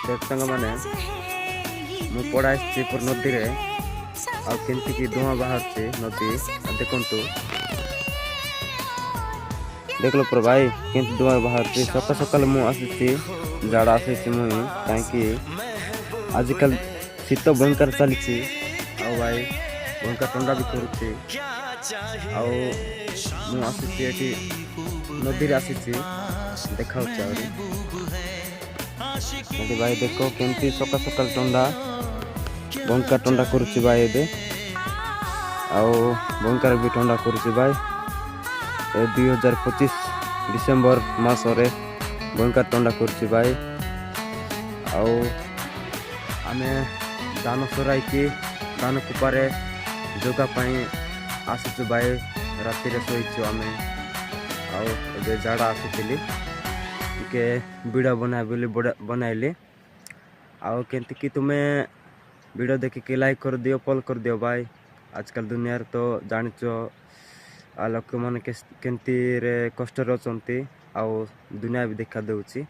देख संग मैंने मु पड़ा पुर नदी रे आमती धुआं बाहर नदी देखु देख लो पुर भाई के धुआं बाहर सका सकाल मुझे झाड़ा आसी मुई कहीं आजिकल शीत भयंकर चली भाई भयंकर ठंडा भी करुच्ची आसी नदी आसी देखा भाई देख केमती सका सकाल ठंडा भयंकर ठंडा करुच्ची भाई एबे भयंकर भी ठंडा करुच्ची भाई 2025 डिसेम्बर मासरे भयंकर ठंडा करुच्ची भाई आमे धान सराई धान कुपारे जोगापाई आसीचु भाई राति शोचु आमे आउ झाड़ा आसी के वीडियो बनाए बोली बनाइली आमती कि तुम्हें वीडियो देखिए लाइक कर दियो फॉलो कर दियो भाई आजकल दुनिया तो जानिच लोक मैंने केमती कष्ट अच्छा दुनिया भी देखा दूची।